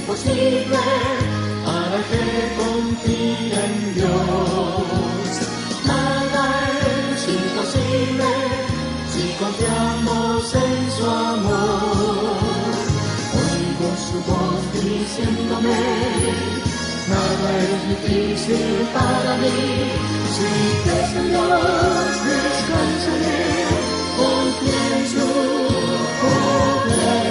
imposible para el que confía en Dios. Nada es imposible si confiamos en su amor. Oigo su voz diciéndome: nada es difícil para mí. Si crees en Dios, descansaré, confía en su poder.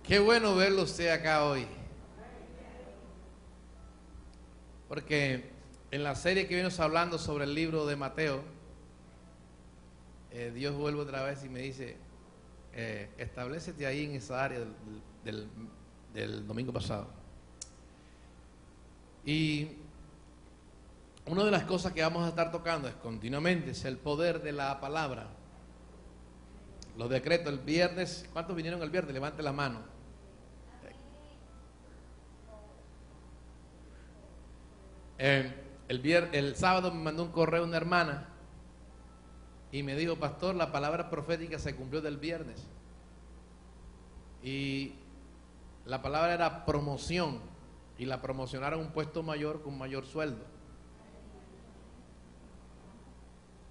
Qué bueno verlo usted acá hoy. Porque en la serie que venimos hablando sobre el libro de Mateo, Dios vuelve otra vez y me dice: establécete ahí en esa área del domingo pasado. Y una de las cosas que vamos a estar tocando es continuamente es el poder de la palabra. Los decretos el viernes. ¿Cuántos vinieron el viernes? Levante la mano. El sábado me mandó un correo una hermana y me dijo: pastor, la palabra profética se cumplió del viernes. Y la palabra era promoción, y la promocionaron a un puesto mayor con mayor sueldo.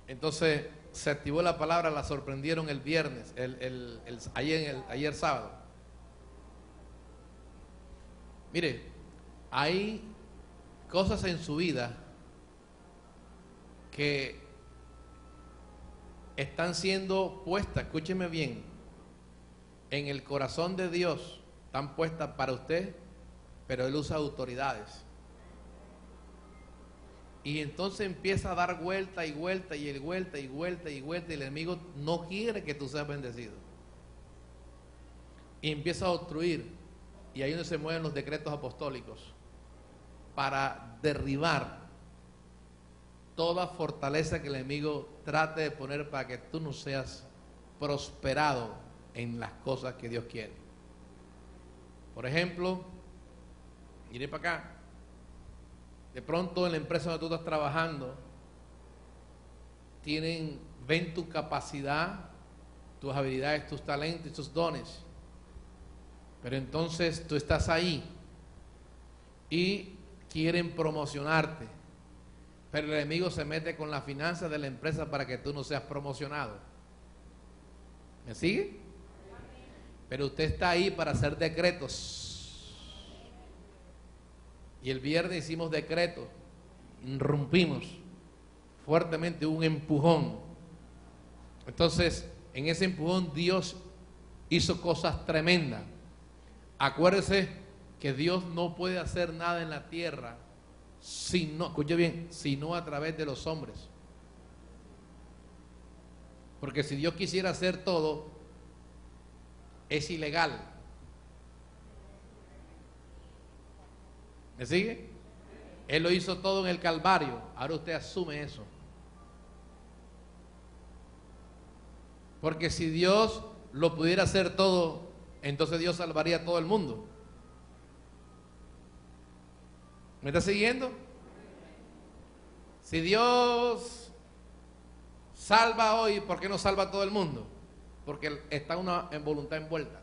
Entonces se activó la palabra, la sorprendieron el viernes, ayer sábado. Mire, hay cosas en su vida que están siendo puestas, escúcheme bien, en el corazón de Dios, están puestas para usted, pero Él usa autoridades. Y entonces empieza a dar vuelta y vuelta y vuelta y vuelta y vuelta, y el enemigo no quiere que tú seas bendecido. Y empieza a obstruir, y ahí donde se mueven los decretos apostólicos para derribar toda fortaleza que el enemigo trate de poner para que tú no seas prosperado en las cosas que Dios quiere. Por ejemplo, iré para acá. De pronto en la empresa donde tú estás trabajando ven tu capacidad, tus habilidades, tus talentos y tus dones. Pero entonces tú estás ahí y quieren promocionarte, pero el enemigo se mete con la finanza de la empresa para que tú no seas promocionado. ¿Me sigue? Pero usted está ahí para hacer decretos. Y el viernes hicimos decretos, irrumpimos fuertemente, un empujón. Entonces, en ese empujón Dios hizo cosas tremendas. Acuérdese que Dios no puede hacer nada en la tierra escuche bien, sino a través de los hombres. Porque si Dios quisiera hacer todo, es ilegal. ¿Me sigue? Él lo hizo todo en el Calvario. Ahora usted asume eso. Porque si Dios lo pudiera hacer todo, entonces Dios salvaría a todo el mundo. ¿Me está siguiendo? Si Dios salva hoy, ¿por qué no salva a todo el mundo? Porque está en voluntad envuelta.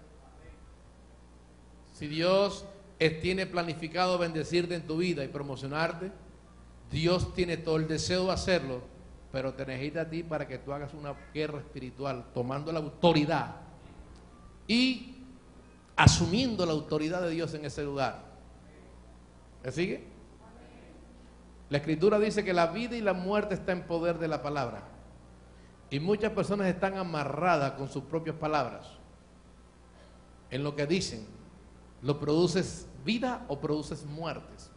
Si Dios tiene planificado bendecirte en tu vida y promocionarte, Dios tiene todo el deseo de hacerlo, pero te necesita a ti para que tú hagas una guerra espiritual, tomando la autoridad y asumiendo la autoridad de Dios en ese lugar. ¿Me sigue? La Escritura dice que la vida y la muerte está en poder de la palabra. Y muchas personas están amarradas con sus propias palabras. En lo que dicen, ¿lo produces vida o produces muertes?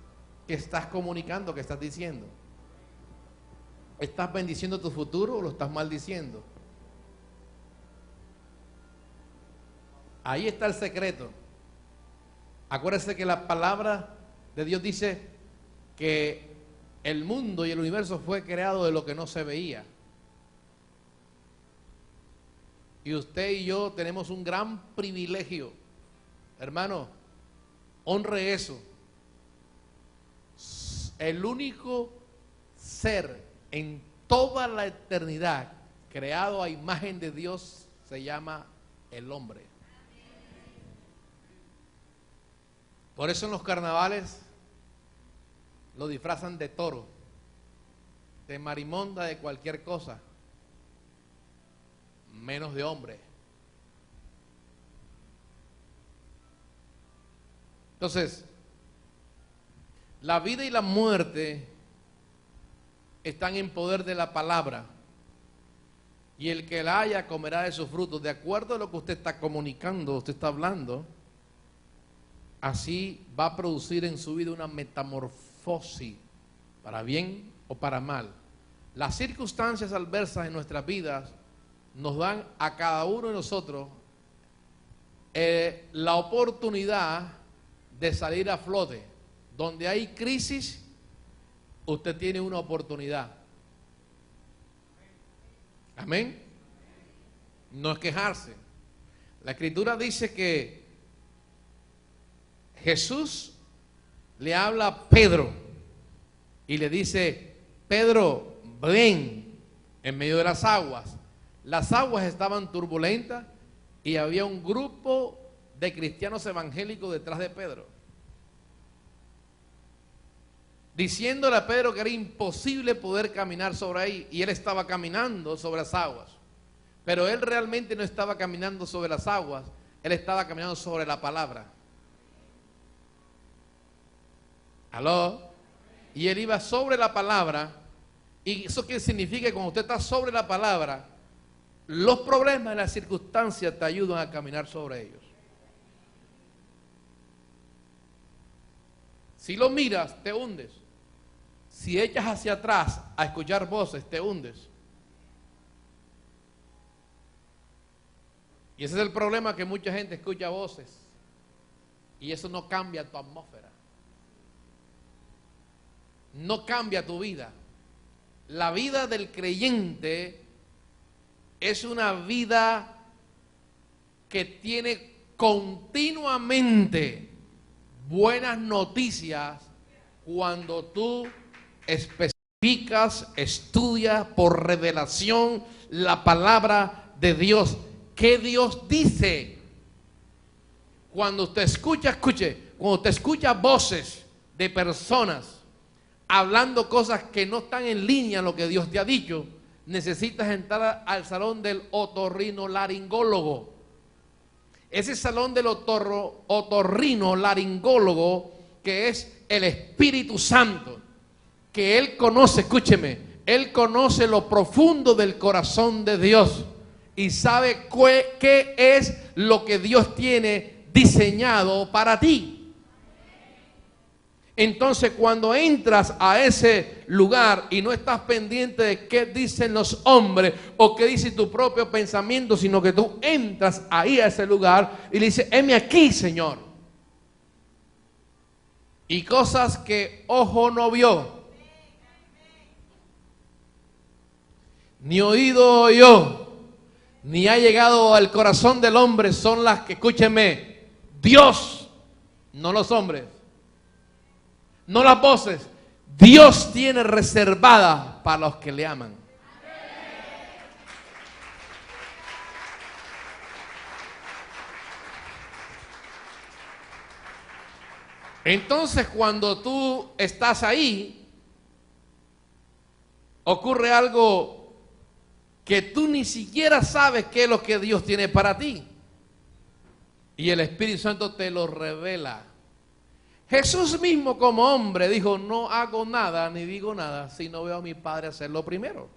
¿Qué estás comunicando? ¿Qué estás diciendo? ¿Estás bendiciendo tu futuro o lo estás maldiciendo? Ahí está el secreto. Acuérdese que la palabra de Dios dice que el mundo y el universo fue creado de lo que no se veía. Y usted y yo tenemos un gran privilegio. Hermano, honre eso. El único ser en toda la eternidad creado a imagen de Dios se llama el hombre. Por eso en los carnavales lo disfrazan de toro, de marimonda, de cualquier cosa, menos de hombre. Entonces, la vida y la muerte están en poder de la palabra, y el que la haya comerá de sus frutos. De acuerdo a lo que usted está comunicando, usted está hablando, así va a producir en su vida una metamorfosis, para bien o para mal. Las circunstancias adversas en nuestras vidas nos dan a cada uno de nosotros la oportunidad de salir a flote. Donde hay crisis, usted tiene una oportunidad. Amén. No es quejarse. La Escritura dice que Jesús le habla a Pedro y le dice: Pedro, ven en medio de las aguas. Las aguas estaban turbulentas y había un grupo de cristianos evangélicos detrás de Pedro, diciéndole a Pedro que era imposible poder caminar sobre ahí, y él estaba caminando sobre las aguas. Pero él realmente no estaba caminando sobre las aguas, él estaba caminando sobre la palabra. ¿Aló? Y él iba sobre la palabra. ¿Y eso qué significa? Que cuando usted está sobre la palabra, los problemas y las circunstancias te ayudan a caminar sobre ellos. Si lo miras, te hundes. Si echas hacia atrás a escuchar voces, te hundes. Y ese es el problema, que mucha gente escucha voces y eso no cambia tu atmósfera. No cambia tu vida. La vida del creyente es una vida que tiene continuamente buenas noticias cuando tú especificas, estudias por revelación la palabra de Dios. ¿Qué Dios dice? Cuando usted escucha, cuando usted escucha voces de personas hablando cosas que no están en línea a lo que Dios te ha dicho, necesitas entrar al salón del otorrinolaringólogo. Ese salón del otorrinolaringólogo, que es el Espíritu Santo, que Él conoce, escúcheme, Él conoce lo profundo del corazón de Dios y sabe qué es lo que Dios tiene diseñado para ti. Entonces, cuando entras a ese lugar y no estás pendiente de qué dicen los hombres o qué dice tu propio pensamiento, sino que tú entras ahí a ese lugar y le dices: heme aquí, Señor. Y cosas que ojo no vio, ni oído oyó, ni ha llegado al corazón del hombre, son las que, escúcheme, Dios, no los hombres, no las voces, Dios tiene reservada para los que le aman. Entonces, cuando tú estás ahí, ocurre algo que tú ni siquiera sabes qué es lo que Dios tiene para ti. Y el Espíritu Santo te lo revela. Jesús mismo, como hombre, dijo: no hago nada ni digo nada si no veo a mi Padre hacerlo primero.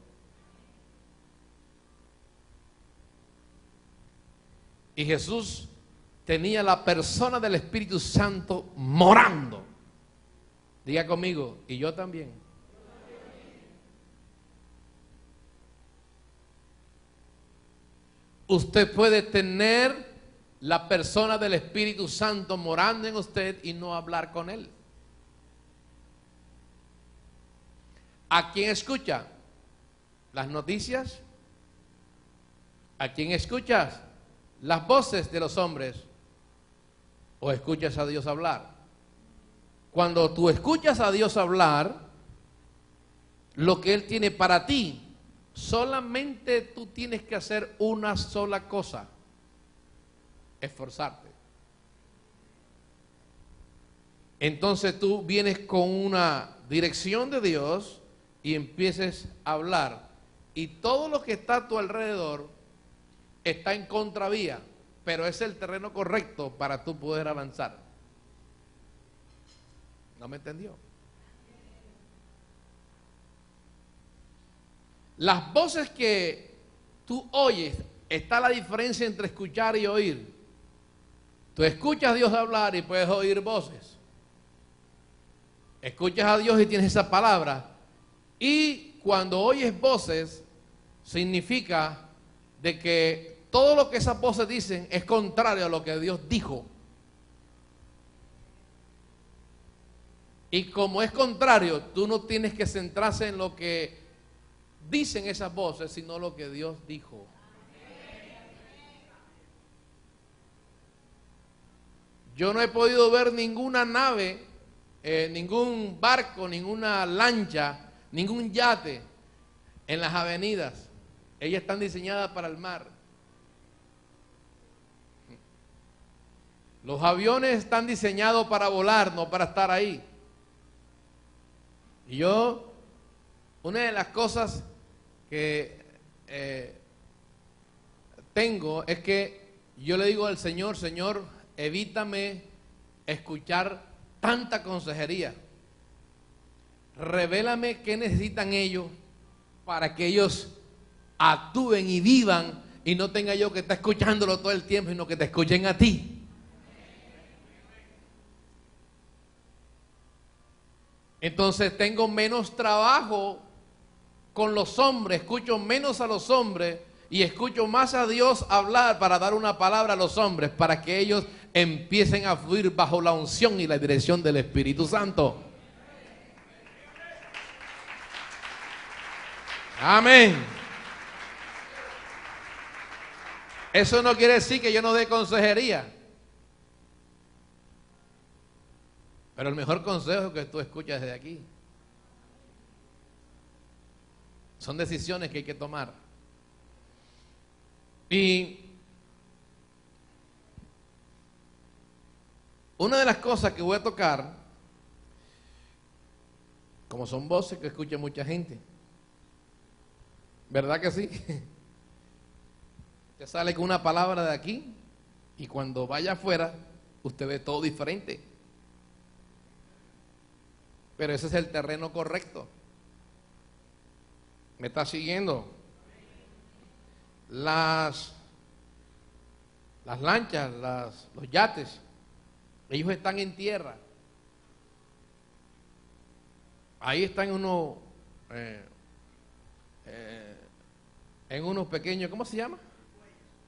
Y Jesús tenía la persona del Espíritu Santo morando. Diga conmigo: y yo también. Usted puede tener la persona del Espíritu Santo morando en usted y no hablar con Él. ¿A quién escucha? ¿Las noticias? ¿A quién escuchas? ¿Las voces de los hombres? ¿O escuchas a Dios hablar? Cuando tú escuchas a Dios hablar, lo que Él tiene para ti, solamente tú tienes que hacer una sola cosa: esforzarte. Entonces tú vienes con una dirección de Dios y empieces a hablar. Y todo lo que está a tu alrededor está en contravía, pero es el terreno correcto para tú poder avanzar. ¿No me entendió? Las voces que tú oyes, está la diferencia entre escuchar y oír. Tú escuchas a Dios hablar y puedes oír voces. Escuchas a Dios y tienes esa palabra. Y cuando oyes voces, significa de que todo lo que esas voces dicen es contrario a lo que Dios dijo. Y como es contrario, tú no tienes que centrarse en lo que dicen esas voces, sino lo que Dios dijo. Yo no he podido ver ninguna nave, ningún barco, ninguna lancha, ningún yate en las avenidas. Ellas están diseñadas para el mar. Los aviones están diseñados para volar, no para estar ahí. Y una de las cosas que tengo es que yo le digo al Señor, Señor, evítame escuchar tanta consejería. Revélame qué necesitan ellos para que ellos actúen y vivan y no tenga yo que estar escuchándolo todo el tiempo, sino que te escuchen a ti. Entonces tengo menos trabajo con los hombres, escucho menos a los hombres y escucho más a Dios hablar para dar una palabra a los hombres, para que ellos empiecen a fluir bajo la unción y la dirección del Espíritu Santo. Amén. Eso no quiere decir que yo no dé consejería. Pero el mejor consejo que tú escuchas desde aquí. Son decisiones que hay que tomar. Y una de las cosas que voy a tocar, como son voces que escucha mucha gente, ¿verdad que sí? Usted sale con una palabra de aquí y cuando vaya afuera, usted ve todo diferente. Pero ese es el terreno correcto. ¿Me está siguiendo? Las lanchas, los yates, ellos están en tierra. Ahí están unos en unos pequeños, ¿cómo se llama?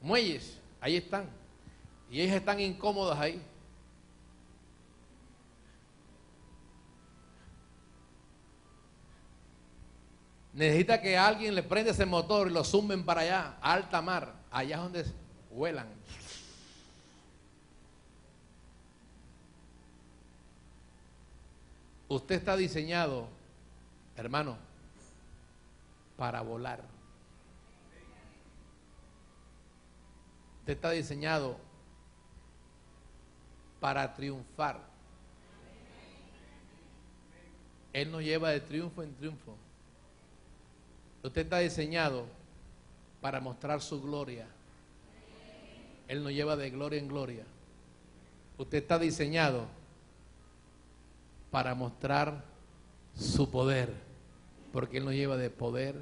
Muelles. Ahí están. Y ellos están incómodos ahí. Necesita que alguien le prenda ese motor y lo zumben para allá, a alta mar. Allá es donde vuelan. Usted está diseñado, hermano, para volar. Usted está diseñado para triunfar. Él nos lleva de triunfo en triunfo. Usted está diseñado para mostrar su gloria. Él nos lleva de gloria en gloria. Usted está diseñado para mostrar su poder, porque Él nos lleva de poder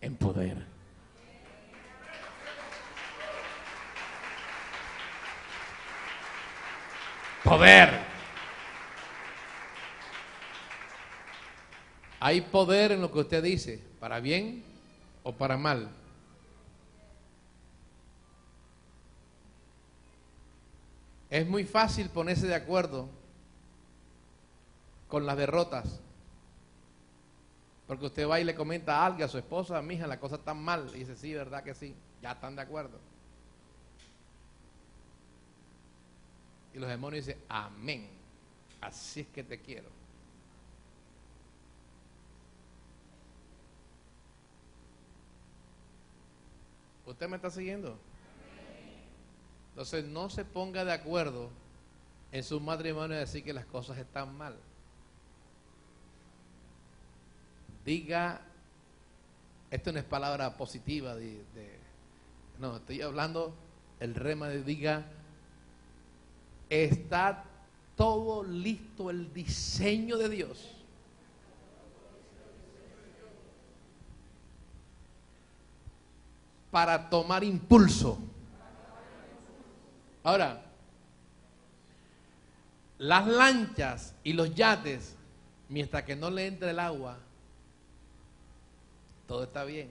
en poder. Poder. Hay poder en lo que usted dice, para bien o para mal. Es muy fácil ponerse de acuerdo con las derrotas, porque usted va y le comenta algo a su esposa, mija, la cosa está mal, y dice, sí, verdad que sí, ya están de acuerdo. Y los demonios dicen, amén, así es que te quiero. ¿Usted me está siguiendo? Entonces no se ponga de acuerdo en su matrimonio a decir que las cosas están mal. Diga, esto no es palabra positiva, no, estoy hablando, el rema de diga, está todo listo el diseño de Dios para tomar impulso. Ahora, las lanchas y los yates, mientras que no le entre el agua, todo está bien.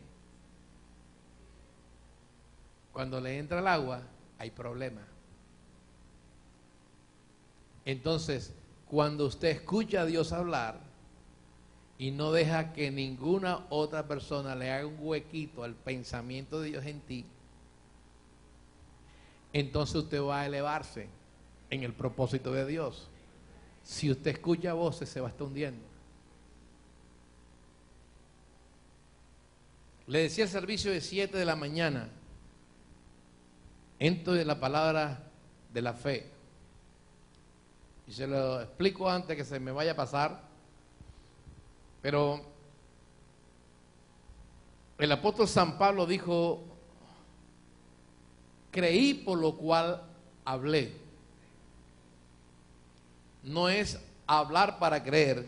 Cuando le entra el agua, hay problemas. Entonces, cuando usted escucha a Dios hablar y no deja que ninguna otra persona le haga un huequito al pensamiento de Dios en ti, entonces usted va a elevarse en el propósito de Dios. Si usted escucha voces, se va a estar hundiendo. Le decía el servicio de 7 de la mañana, entro de la palabra de la fe. Y se lo explico antes que se me vaya a pasar. Pero el apóstol San Pablo dijo, creí por lo cual hablé. No es hablar para creer,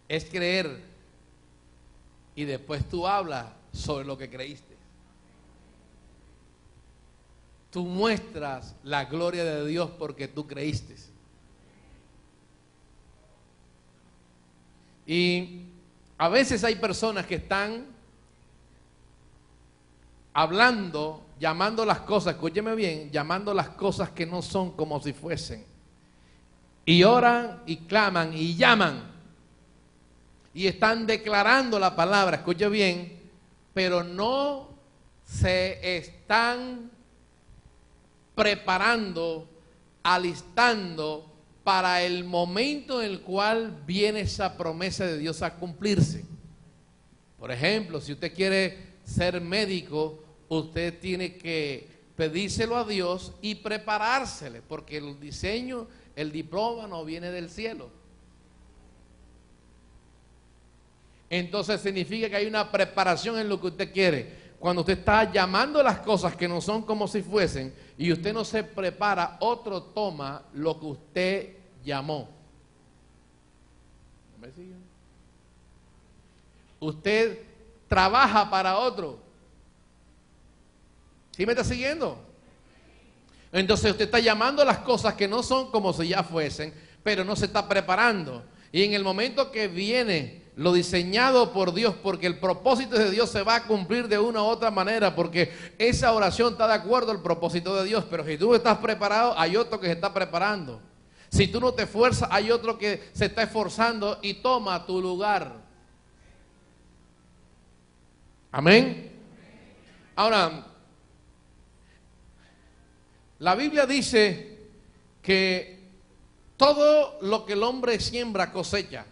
es creer y después tú hablas sobre lo que creíste. Tú muestras la gloria de Dios porque tú creíste. Y a veces hay personas que están hablando, llamando las cosas, escúcheme bien, llamando las cosas que no son como si fuesen. Y oran y claman y llaman. Y están declarando la palabra, escuche bien, pero no se están preparando, alistando para el momento en el cual viene esa promesa de Dios a cumplirse. Por ejemplo, si usted quiere ser médico, usted tiene que pedírselo a Dios y preparársele, porque el diseño, el diploma no viene del cielo. Entonces significa que hay una preparación en lo que usted quiere. Cuando usted está llamando las cosas que no son como si fuesen y usted no se prepara, otro toma lo que usted llamó. ¿Me sigue? Usted trabaja para otro. ¿Sí me está siguiendo? Entonces usted está llamando las cosas que no son como si ya fuesen, pero no se está preparando. Y en el momento que viene lo diseñado por Dios, porque el propósito de Dios se va a cumplir de una u otra manera, porque esa oración está de acuerdo al propósito de Dios, pero si tú no estás preparado, hay otro que se está preparando. Si tú no te esfuerzas, hay otro que se está esforzando y toma tu lugar. Amén. Ahora, la Biblia dice que todo lo que el hombre siembra cosecha.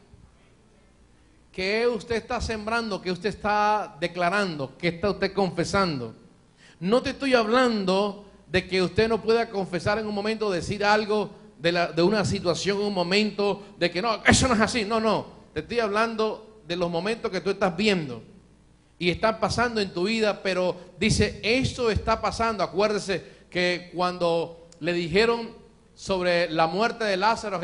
¿Qué usted está sembrando? ¿Qué usted está declarando? ¿Qué está usted confesando? No te estoy hablando de que usted no pueda confesar en un momento, decir algo de una situación en un momento, de que no, eso no es así. No, no. Te estoy hablando de los momentos que tú estás viendo y están pasando en tu vida, pero dice, eso está pasando. Acuérdese que cuando le dijeron sobre la muerte de Lázaro,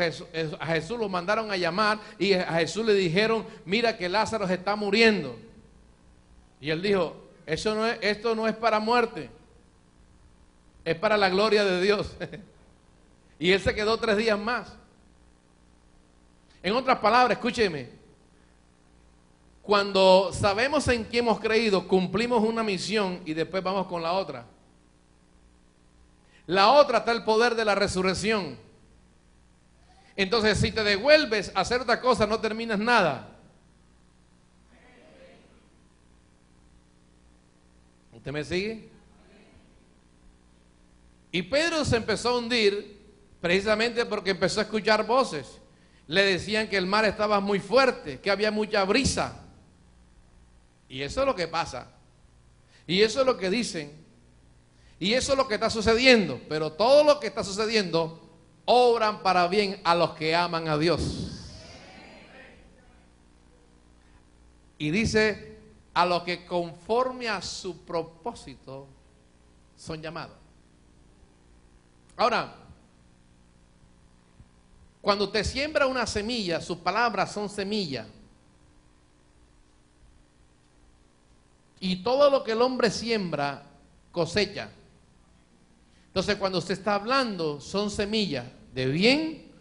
a Jesús lo mandaron a llamar y a Jesús le dijeron, mira que Lázaro se está muriendo. Y él dijo, esto no es para muerte, es para la gloria de Dios. Y él se quedó 3 días más. En otras palabras, escúcheme, cuando sabemos en qué hemos creído, cumplimos una misión y después vamos con la otra. La otra está el poder de la resurrección. Entonces, si te devuelves a hacer otra cosa, no terminas nada. ¿Usted me sigue? Y Pedro se empezó a hundir precisamente porque empezó a escuchar voces. Le decían que el mar estaba muy fuerte, que había mucha brisa. Y eso es lo que pasa. Y eso es lo que dicen. Y eso es lo que está sucediendo. Pero todo lo que está sucediendo obran para bien a los que aman a Dios. Y dice, a los que conforme a su propósito son llamados. Ahora, cuando usted siembra una semilla, sus palabras son semillas. Y todo lo que el hombre siembra, cosecha. Entonces, cuando usted está hablando, son semillas de bien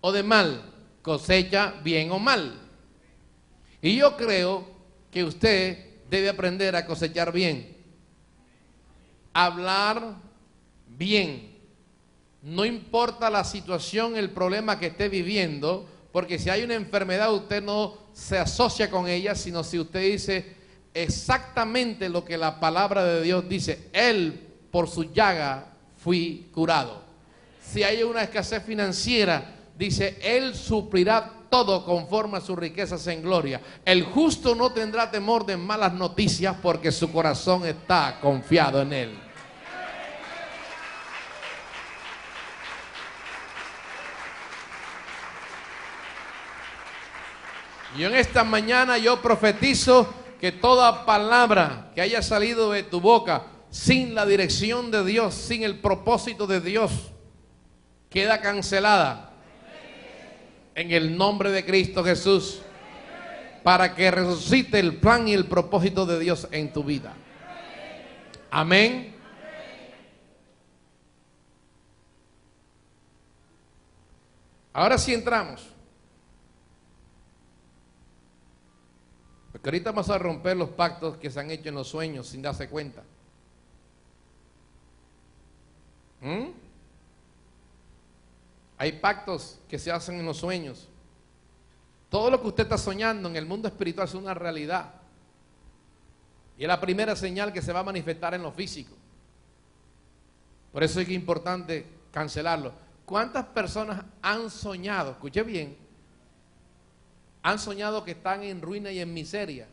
o de mal. Cosecha bien o mal. Y yo creo que usted debe aprender a cosechar bien. Hablar bien. No importa la situación, el problema que esté viviendo, porque si hay una enfermedad, usted no se asocia con ella, sino si usted dice exactamente lo que la palabra de Dios dice. Él, por su llaga, fui curado. Si hay una escasez financiera, dice, Él suplirá todo conforme a sus riquezas en gloria. El justo no tendrá temor de malas noticias porque su corazón está confiado en Él. Y en esta mañana yo profetizo que toda palabra que haya salido de tu boca sin la dirección de Dios, sin el propósito de Dios, queda cancelada en el nombre de Cristo Jesús, para que resucite el plan y el propósito de Dios en tu vida. Amén. Ahora sí entramos. Porque ahorita vamos a romper los pactos que se han hecho en los sueños sin darse cuenta. Hay pactos que se hacen en los sueños. Todo lo que usted está soñando en el mundo espiritual es una realidad. Y es la primera señal que se va a manifestar en lo físico. Por eso es importante cancelarlo. ¿Cuántas personas han soñado? Escuche bien. Han soñado que están en ruina y en miseria.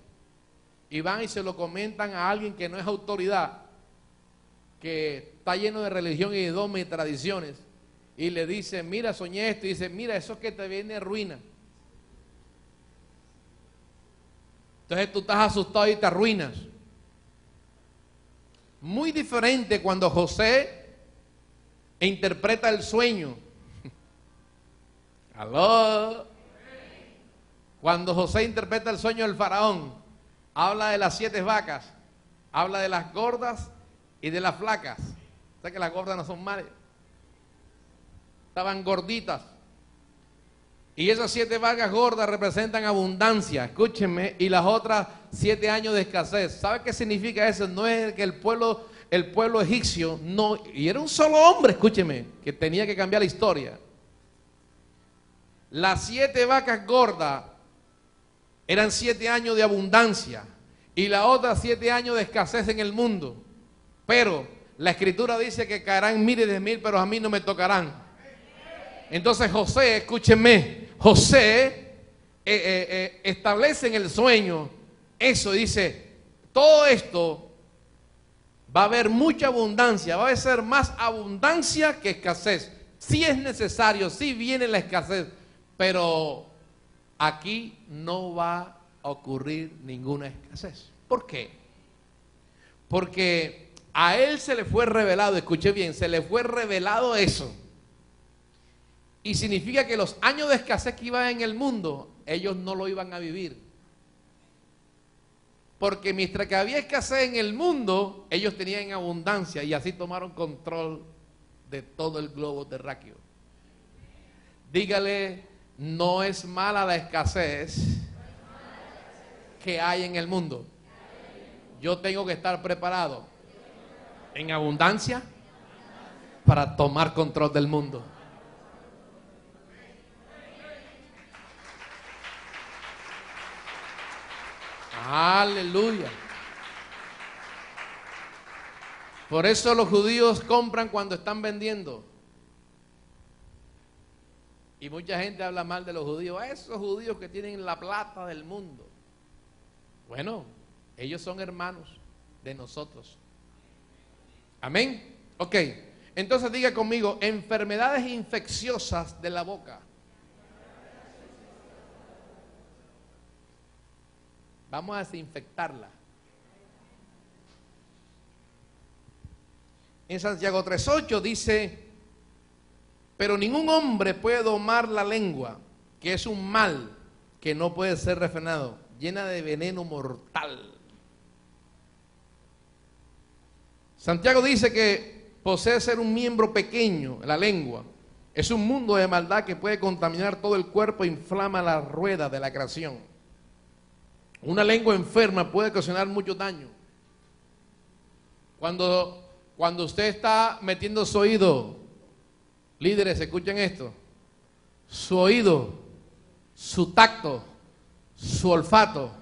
Y van y se lo comentan a alguien que no es autoridad, que está lleno de religión y de dogmas y tradiciones. Y le dice, mira, soñé esto. Y dice, mira, eso es que te viene ruina. Entonces tú estás asustado y te arruinas. Muy diferente cuando José interpreta el sueño. ¿Aló? Cuando José interpreta el sueño del faraón, habla de las 7 vacas, habla de las gordas y de las flacas. O sea que las gordas no son malas. Estaban gorditas. Y esas 7 vacas gordas representan abundancia, escúchenme, y las otras 7 años de escasez. ¿Sabe qué significa eso? No es que el pueblo egipcio, no, y era un solo hombre, escúcheme, que tenía que cambiar la historia. Las 7 vacas gordas eran 7 años de abundancia y las otras 7 años de escasez en el mundo. Pero la escritura dice que caerán miles de mil, pero a mí no me tocarán. Entonces José, escúchenme, José establece en el sueño eso, dice, todo esto va a haber mucha abundancia, va a ser más abundancia que escasez. Sí es necesario, sí viene la escasez, pero aquí no va a ocurrir ninguna escasez. ¿Por qué? Porque a él se le fue revelado, escuche bien, se le fue revelado eso. Y significa que los años de escasez que iban en el mundo, ellos no lo iban a vivir. Porque mientras que había escasez en el mundo, ellos tenían abundancia y así tomaron control de todo el globo terráqueo. Dígale, no es mala la escasez que hay en el mundo. Yo tengo que estar preparado en abundancia para tomar control del mundo. Aleluya. Por eso los judíos compran cuando están vendiendo. Y mucha gente habla mal de los judíos. Esos judíos que tienen la plata del mundo. Bueno, ellos son hermanos de nosotros. Amén. Ok, entonces diga conmigo, enfermedades infecciosas de la boca. Vamos a desinfectarla. En Santiago 3:8 dice, pero ningún hombre puede domar la lengua, que es un mal que no puede ser refrenado, llena de veneno mortal. Santiago dice que posee ser un miembro pequeño, la lengua. Es un mundo de maldad que puede contaminar todo el cuerpo e inflama la rueda de la creación. Una lengua enferma puede ocasionar mucho daño. Cuando usted está metiendo su oído, líderes, escuchen esto, su oído, su tacto, su olfato,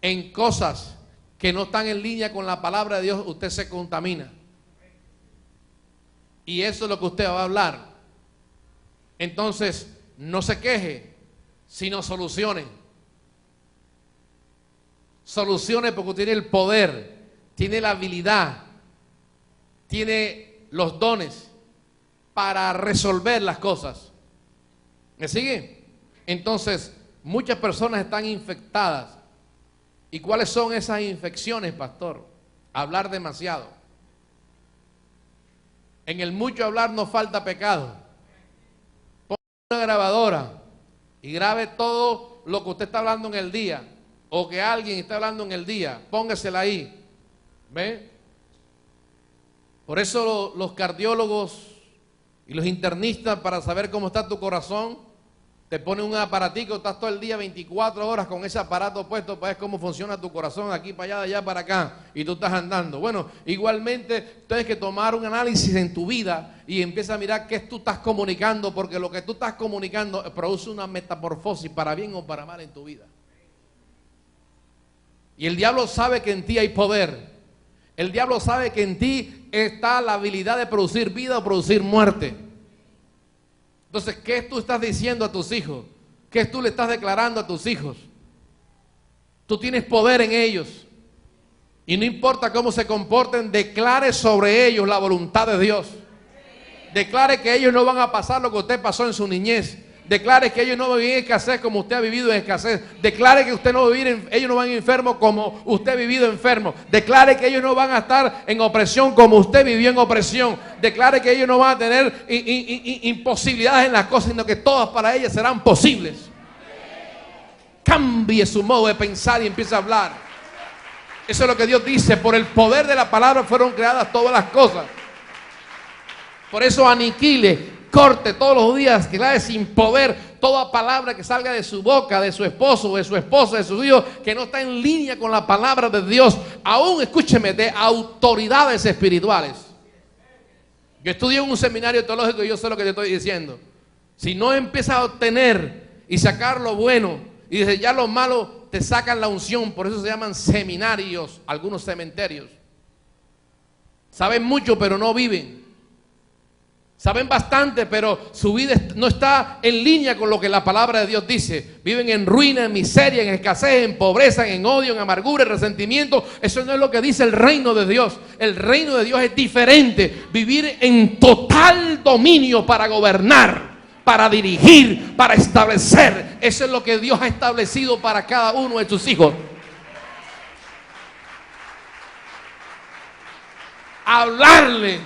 en cosas que no están en línea con la palabra de Dios, usted se contamina. Y eso es lo que usted va a hablar. Entonces, no se queje, sino solucione. Solucione porque tiene el poder, tiene la habilidad, tiene los dones para resolver las cosas. ¿Me sigue? Entonces, muchas personas están infectadas. ¿Y cuáles son esas infecciones, pastor? Hablar demasiado. En el mucho hablar no falta pecado. Ponga una grabadora y grabe todo lo que usted está hablando en el día, o que alguien está hablando en el día, póngasela ahí. ¿Ve? Por eso los cardiólogos y los internistas, para saber cómo está tu corazón, te ponen un aparatico, estás todo el día 24 horas con ese aparato puesto para ver cómo funciona tu corazón, aquí para allá, de allá para acá, y tú estás andando. Bueno, igualmente tienes que tomar un análisis en tu vida y empieza a mirar qué tú estás comunicando, porque lo que tú estás comunicando produce una metamorfosis para bien o para mal en tu vida. Y el diablo sabe que en ti hay poder. El diablo sabe que en ti está la habilidad de producir vida o producir muerte. Entonces, ¿qué tú estás diciendo a tus hijos? ¿Qué tú le estás declarando a tus hijos? Tú tienes poder en ellos. Y no importa cómo se comporten, declare sobre ellos la voluntad de Dios. Declare que ellos no van a pasar lo que usted pasó en su niñez. Declare que ellos no van a vivir en escasez como usted ha vivido en escasez. Declare que usted no va a vivir ellos no van a ir enfermos como usted ha vivido enfermo. Declare que ellos no van a estar en opresión como usted vivió en opresión. Declare que ellos no van a tener imposibilidades en las cosas, sino que todas para ellas serán posibles. Cambie su modo de pensar y empiece a hablar. Eso es lo que Dios dice. Por el poder de la palabra fueron creadas todas las cosas. Por eso aniquile, corte todos los días, que la de sin poder, toda palabra que salga de su boca, de su esposo, de su esposa, de sus hijos, que no está en línea con la palabra de Dios, aún, escúcheme, de autoridades espirituales. Yo estudié en un seminario teológico y yo sé lo que te estoy diciendo. Si no empiezas a obtener y sacar lo bueno y desechar lo malo, te sacan la unción. Por eso se llaman seminarios, algunos cementerios. Saben mucho pero no viven. Saben bastante, pero su vida no está en línea con lo que la palabra de Dios dice. Viven en ruina, en miseria, en escasez, en pobreza, en odio, en amargura, en resentimiento. Eso no es lo que dice el reino de Dios. El reino de Dios es diferente. Vivir en total dominio para gobernar, para dirigir, para establecer. Eso es lo que Dios ha establecido para cada uno de sus hijos. Hablarle.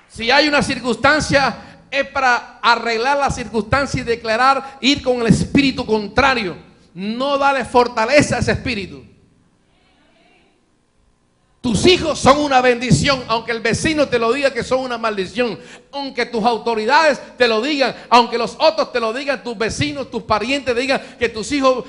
Si hay una circunstancia, es para arreglar la circunstancia y declarar, ir con el espíritu contrario. No darle fortaleza a ese espíritu. Tus hijos son una bendición, aunque el vecino te lo diga que son una maldición. Aunque tus autoridades te lo digan, aunque los otros te lo digan, tus vecinos, tus parientes digan que tus hijos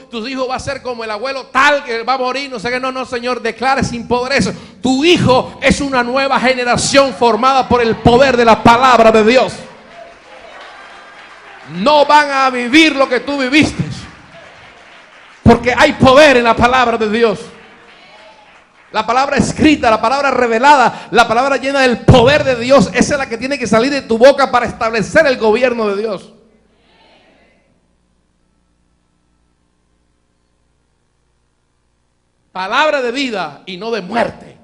va a ser como el abuelo tal, que va a morir, no sé qué. No, Señor, declare sin poder eso. Tu hijo es una nueva generación formada por el poder de la palabra de Dios. No van a vivir lo que tú viviste, porque hay poder en la palabra de Dios. La palabra escrita, la palabra revelada, la palabra llena del poder de Dios, esa es la que tiene que salir de tu boca para establecer el gobierno de Dios. Palabra de vida y no de muerte.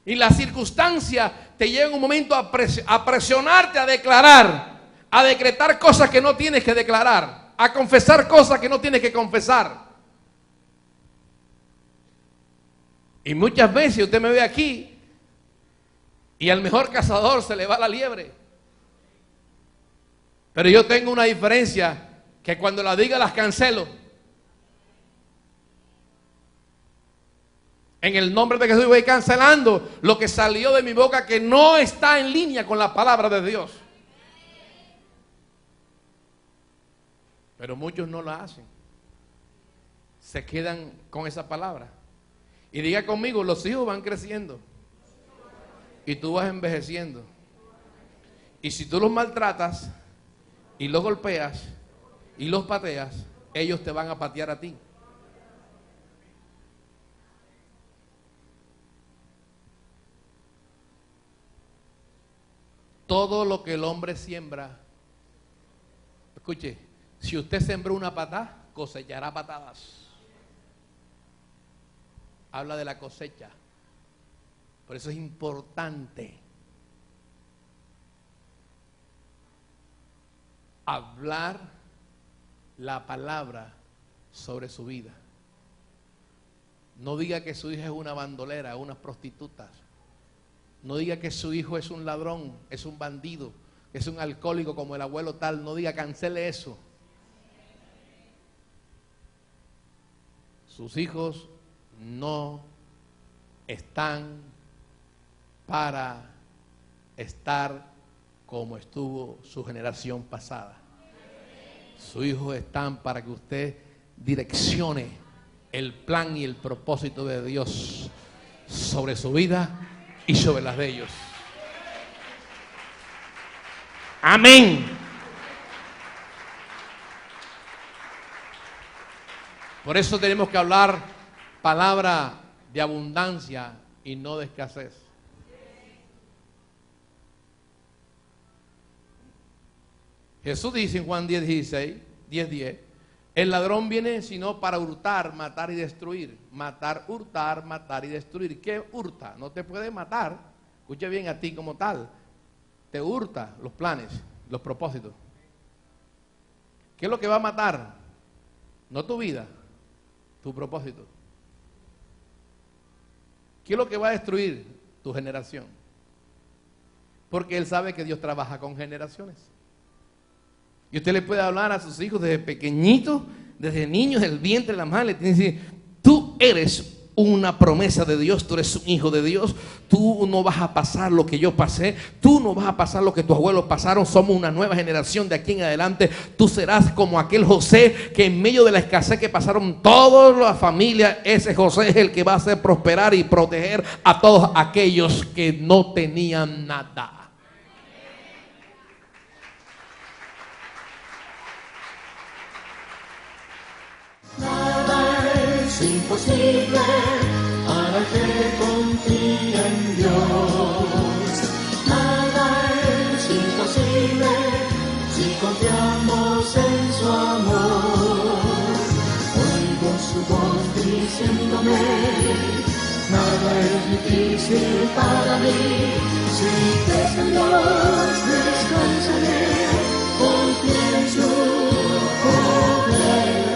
Y la circunstancia te llega un momento a presionarte a declarar, a decretar cosas que no tienes que declarar, a confesar cosas que no tienes que confesar. Y muchas veces usted me ve aquí y al mejor cazador se le va la liebre. Pero yo tengo una diferencia, que cuando la diga las cancelo. En el nombre de Jesús voy cancelando lo que salió de mi boca que no está en línea con la palabra de Dios. Pero muchos no la hacen. Se quedan con esa palabra. Y diga conmigo, los hijos van creciendo. Y tú vas envejeciendo. Y si tú los maltratas y los golpeas y los pateas, ellos te van a patear a ti. Todo lo que el hombre siembra, escuche, si usted sembró una patada, cosechará patadas. Habla de la cosecha. Por eso es importante hablar la palabra sobre su vida. No diga que su hija es una bandolera, una prostituta. No diga que su hijo es un ladrón, es un bandido, es un alcohólico como el abuelo tal. No diga, cancele eso. Sus hijos no están para estar como estuvo su generación pasada. Sus hijos están para que usted direccione el plan y el propósito de Dios sobre su vida y sobre las de ellos. Amén. Por eso tenemos que hablar palabra de abundancia y no de escasez. Jesús dice en Juan 10:10, el ladrón viene sino para hurtar, matar y destruir. Matar, hurtar, matar y destruir. ¿Qué hurta? No te puede matar. Escucha bien a ti como tal. Te hurta los planes, los propósitos. ¿Qué es lo que va a matar? No tu vida, tu propósito. ¿Qué es lo que va a destruir? Tu generación. Porque Él sabe que Dios trabaja con generaciones. Y usted le puede hablar a sus hijos desde pequeñitos, desde niños, del vientre de la madre, le tiene que decir, tú eres una promesa de Dios, tú eres un hijo de Dios, tú no vas a pasar lo que yo pasé, tú no vas a pasar lo que tus abuelos pasaron, somos una nueva generación de aquí en adelante, tú serás como aquel José que en medio de la escasez que pasaron todas las familias, ese José es el que va a hacer prosperar y proteger a todos aquellos que no tenían nada. Es imposible para el que confía en Dios. Nada es imposible si confiamos en su amor. Oigo su voz diciéndome, nada es difícil para mí. Si crees en Dios, descansaré, confía en su poder.